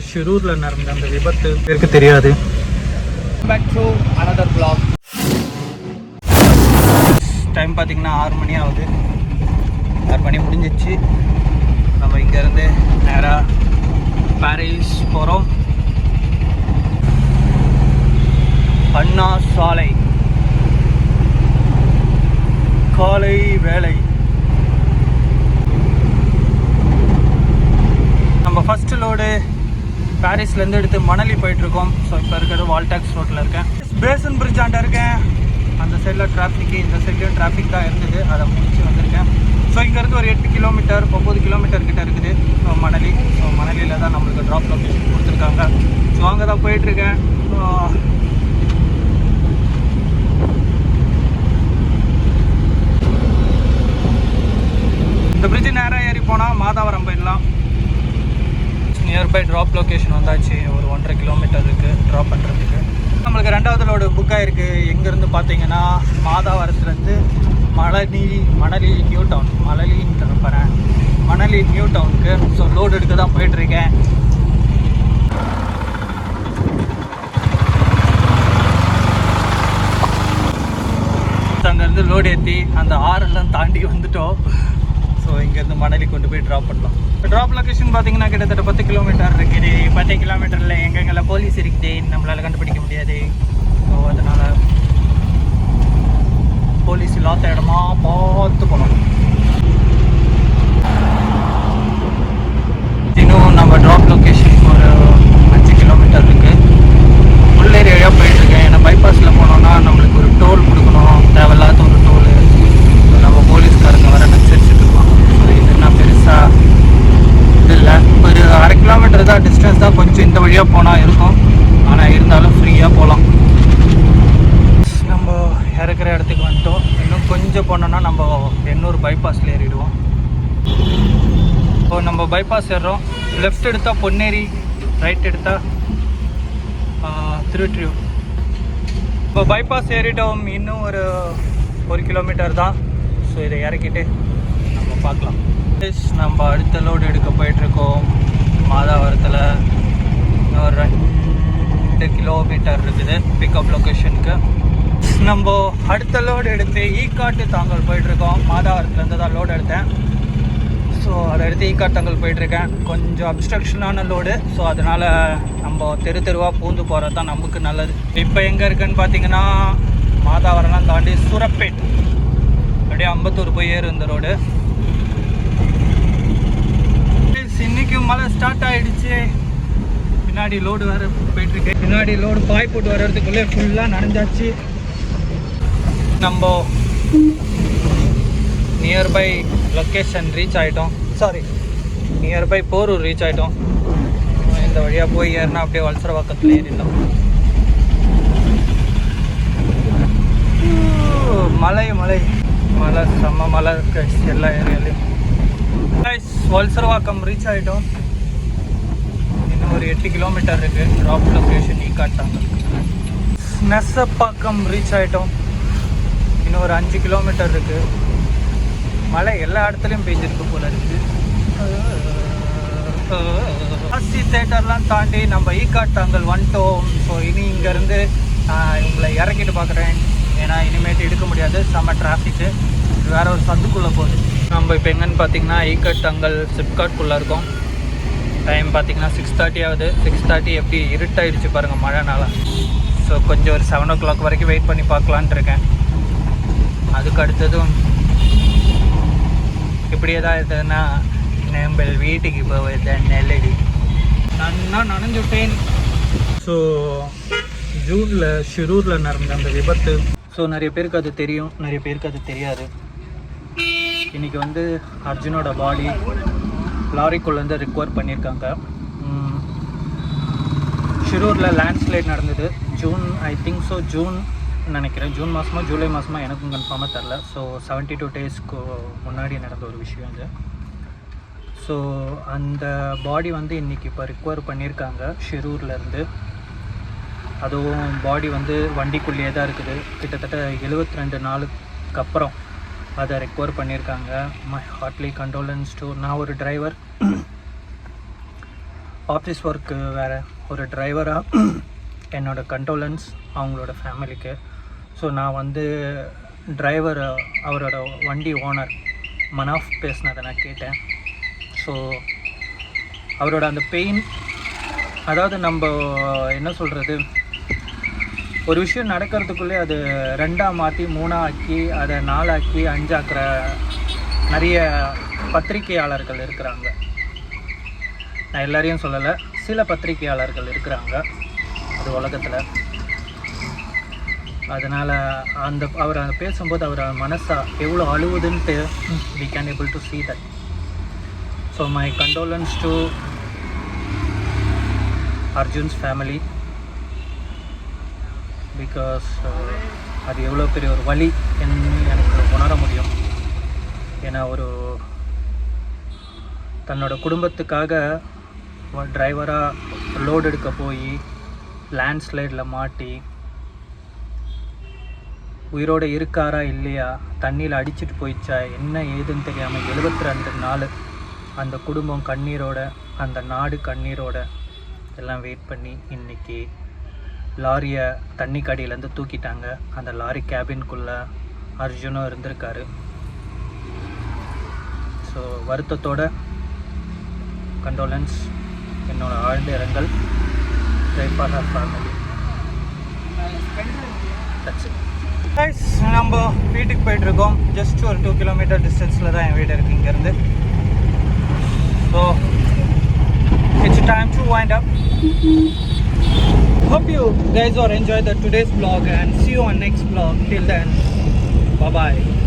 ஷிரூரில் நடந்த அந்த விபத்து பேருக்கு தெரியாது. Back to another vlog. Time பார்த்தீங்கன்னா 6 மணி ஆகுது. 6 மணி முடிஞ்சிச்சு. நம்ம இங்கேருந்து நேராக பாரிஸ் போகிறோம். அண்ணா சாலை காலை வேலை. நம்ம ஃபஸ்ட்டு லோடு பாரிஸ்லேருந்து எடுத்து மணலி போயிட்டுருக்கோம். ஸோ இப்போ இருக்கிறது வால்டாக்ஸ் ரோட்டில் இருக்கேன். பேசன் பிரிட்ஜ் ஆண்ட இருக்கேன். அந்த சைடில் டிராஃபிக்கு, இந்த சைட்லேயும் டிராஃபிக் தான் இருந்தது. அதை முடிச்சு வந்திருக்கேன். ஸோ இங்கேருந்து ஒரு 8 கிலோமீட்டர் 9 கிலோமீட்டர் கிட்ட இருக்குது மணலி. ஸோ மணலியில் தான் நம்மளுக்கு ட்ராப் லொக்கேஷன் கொடுத்துருக்காங்க. ஸோ அங்கே தான் போயிட்டுருக்கேன். இந்த பிரிட்ஜு நேராக ஏறி போனால் மாதாவரம் போயிடலாம். நியர்பை ட்ராப் லொக்கேஷன் வந்தாச்சு. ஒரு 1.5 கிலோமீட்டர் இருக்குது ட்ராப் பண்ணுறதுக்கு. நம்மளுக்கு 2வது லோடு புக் ஆகிருக்கு. எங்கேருந்து பார்த்தீங்கன்னா மாதாவரத்துலேருந்து Manali new town Manali new டவுனுக்கு. ஸோ லோடு எடுக்க தான் போயிட்டுருக்கேன். அங்கேருந்து லோடு ஏற்றி அந்த ஆறெல்லாம் தாண்டி வந்துட்டோம். ஸோ இங்கேருந்து மணலி கொண்டு போய் ட்ராப் பண்ணலாம். ட்ராப் லொக்கேஷன் பார்த்தீங்கன்னா கிட்டத்தட்ட 10 கிலோமீட்டர் இருக்குது. 10 கிலோமீட்டரில் எங்கெங்கெல்லாம் போலீஸ் இருக்குது நம்மளால் கண்டுபிடிக்க முடியாது. ஸோ அதனால் போலீஸ் இல்லாத இடமா பார்த்து போகணும். இன்னும் நம்ம ட்ராப் லொக்கேஷன் ஒரு 5 கிலோமீட்டர் இருக்குது. உள்ள ஏரியா போயிட்டுருக்கேன். ஏன்னா பைபாஸில் போனோன்னா நம்மளுக்கு ஒரு டோல் கொடுக்கணும். தேவையில்லாத ஒரு டோலு. நம்ம போலீஸ்காரங்க வர நச்சரிச்சுட்டு இருக்கோம். ஸோ இதுனா பெருசாக இது இல்லை. ஒரு 1/2 கிலோமீட்டர் தான் டிஸ்டன்ஸ் தான். கொஞ்சம் இந்த வழியாக போனால் இருக்கும். ஆனால் இருந்தாலும் ஃப்ரீயாக போகலாம். நம்ம இறக்குற இடத்துக்கு வந்துட்டோம். இன்னும் கொஞ்சம் போனோன்னா நம்ம எண்ணூர் பைபாஸில் ஏறிடுவோம். இப்போ நம்ம பைபாஸ் ஏறுறோம். லெஃப்ட் எடுத்தால் பொன்னேரி, ரைட் எடுத்தால் திருவொற்றியூர். இப்போ பைபாஸ் ஏறிட்டோம். இன்னும் ஒரு 1 கிலோமீட்டர் தான். ஸோ இதை இறக்கிட்டு நம்ம பார்க்கலாம். நம்ம அடுத்த லோடு எடுக்க போயிட்டுருக்கோம். மாதாவரத்தில் ஒரு 2 கிலோமீட்டர் இருக்குது பிக்கப் லொக்கேஷனுக்கு. நம்ம அடுத்த லோடு எடுத்து ஈக்காட்டு தாங்கல் போயிட்டுருக்கோம். மாதாவரத்துலேருந்து தான் லோடு எடுத்தேன். ஸோ அதை எடுத்து ஈக்காட்டு தாங்கல் போயிட்டுருக்கேன். கொஞ்சம் அப்ஸ்ட்ரக்ஷனான லோடு. ஸோ அதனால் நம்ம தெருவாக பூந்து போகிறது தான் நமக்கு நல்லது. இப்போ எங்கே இருக்குன்னு பார்த்தீங்கன்னா மாதாவரம்லாம் தாண்டி சூரப்பேட் அப்படியே அம்பத்தூர் போய் ஏறு இந்த ரோடு. இன்னைக்கு மழை ஸ்டார்ட் ஆகிடுச்சு. பின்னாடி லோடு வேறு போயிட்டுருக்கு. பின்னாடி லோடு பாய் போட்டு வர்றதுக்குள்ளே ஃபுல்லாக நனைஞ்சாச்சு. நம்ம நியர்பை லொக்கேஷன் ரீச் ஆகிட்டோம். நியர்பை போரூர் ரீச் ஆகிட்டோம். இந்த வழியாக போய் ஏறினா அப்படியே வல்சரவாக்கத்தில் ஏறிடலாம். மழை செம்ம மழை எல்லா ஏரியாலையும். வல்சரவாக்கம் ரீச் ஆகிட்டோம். இன்னும் ஒரு 8 கிலோமீட்டர் இருக்குது ட்ராப் லொக்கேஷன் ஈக்காட்டாங்க. நெசப்பாக்கம் ரீச் ஆகிட்டோம். இன்னும் ஒரு 5 கிலோமீட்டர் இருக்குது. மழை எல்லா இடத்துலையும் பெஞ்சிருக்கு போல இருக்குது. ஆசி தேட்டர்லாம் தாண்டி நம்ம ஈக்காட்டாங்கல் வந்துட்டோம். ஸோ இனி இங்கேருந்து இவங்களை இறக்கிட்டு பார்க்குறேன். ஏன்னா இனிமேட்டு எடுக்க முடியாது. செம்ம டிராஃபிக்கு. இது வேறு ஒரு சந்துக்குள்ளே போகுது. நம்ம இப்போ எங்கன்னு பார்த்தீங்கன்னா ஈக்காட்டாங்கல் சிப்காட்குள்ளே இருக்கோம். டைம் பார்த்தீங்கன்னா 6:30 ஆகுது. 6:30 எப்படி இருட்டாயிடுச்சு பாருங்கள் மழைனால. ஸோ கொஞ்சம் ஒரு 7 o'clock வரைக்கும் வெயிட் பண்ணி பார்க்கலான்ட்டு இருக்கேன். அதுக்கு அடுத்ததும் இப்படியே தான் இருந்ததுன்னா நம்ம வீட்டுக்கு போவது நெல்லடி. நான் நனைஞ்சுட்டேன். ஸோ ஜூனில் ஷிரூரில் நடந்த அந்த விபத்து. ஸோ நிறைய பேருக்கு அது தெரியும், நிறைய பேருக்கு அது தெரியாது. இன்றைக்கி வந்து அர்ஜுனோட பாடி லாரிக்குள்ளேருந்து ரிக்வர் பண்ணியிருக்காங்க. ஷிரூரில் லேண்ட்ஸ்லைட் நடந்தது. ஐ திங்க் ஸோ ஜூன் நினைக்கிறேன். ஜூன் மாதமாக ஜூலை மாதமாக எனக்கும் கன்ஃபார்மாக தெரில. ஸோ 72 டேஸ்க்கு முன்னாடி நடந்த ஒரு விஷயம் இது. ஸோ அந்த பாடி வந்து இன்றைக்கி இப்போ ரிக்வர் பண்ணியிருக்காங்க ஷிரூர்லேருந்து. அதுவும் பாடி வந்து வண்டிக்குள்ளேயே தான் இருக்குது. கிட்டத்தட்ட 72 நாளுக்கு அப்புறம் அதை ரெக்கவர் பண்ணியிருக்காங்க. My heartly condolences to. நான் ஒரு டிரைவர், ஆஃபீஸ் ஒர்க்கு வேறு ஒரு டிரைவராக என்னோடய கண்டோலன்ஸ் அவங்களோட ஃபேமிலிக்கு. ஸோ நான் வந்து டிரைவர், அவரோட வண்டி ஓனர் மனாஃப் பேசினதை நான் கேட்டேன். ஸோ அவரோட அந்த பெயின், அதாவது நம்ம என்ன சொல்கிறது, ஒரு விஷயம் நடக்கிறதுக்குள்ளே அது 2ஆக மாற்றி 3ஆக ஆக்கி அதை 4 ஆக்கி 5 ஆக்குற நிறைய பத்திரிகையாளர்கள் இருக்கிறாங்க. நான் எல்லாரையும் சொல்லலை, சில பத்திரிகையாளர்கள் இருக்கிறாங்க அது உலகத்தில். அதனால் அவர் பேசும்போது அவர் மனசா எவ்வளோ அழுவுதுன்ட்டு we can able to see that. So my condolence to Arjun's family, because அது எவ்வளோ பெரிய ஒரு வலி எனக்கு உணர முடியும். ஏன்னா ஒரு தன்னோட குடும்பத்துக்காக டிரைவராக லோடு எடுக்க போய் லேண்ட்ஸ்லைடில் மாட்டி உயிரோடு இருக்காரா இல்லையா, தண்ணியில் அடிச்சிட்டு போயிடுச்சா, என்ன ஏதுன்னு தெரியாமல் 72 நாள் அந்த குடும்பம் கண்ணீரோட, அந்த நாடு கண்ணீரோட எல்லாம் வெயிட் பண்ணி இன்றைக்கி லாரியை தண்ணி கடியிலேருந்து தூக்கிட்டாங்க. அந்த லாரி கேபின்குள்ளே அர்ஜுனும் இருந்திருக்காரு. ஸோ வருத்தத்தோட கண்டோலன்ஸ், என்னோட ஆழ்ந்த இரங்கல். ஃபேமிலி. நம்ம வீட்டுக்கு போயிட்டுருக்கோம். ஜஸ்ட் ஒரு 2 கிலோமீட்டர் டிஸ்டன்ஸில் தான் என் வீடு இருக்குது இங்கேருந்து. So it's time to wind up. Hope you guys are enjoyed today's vlog and see you on next vlog. Till then, bye bye.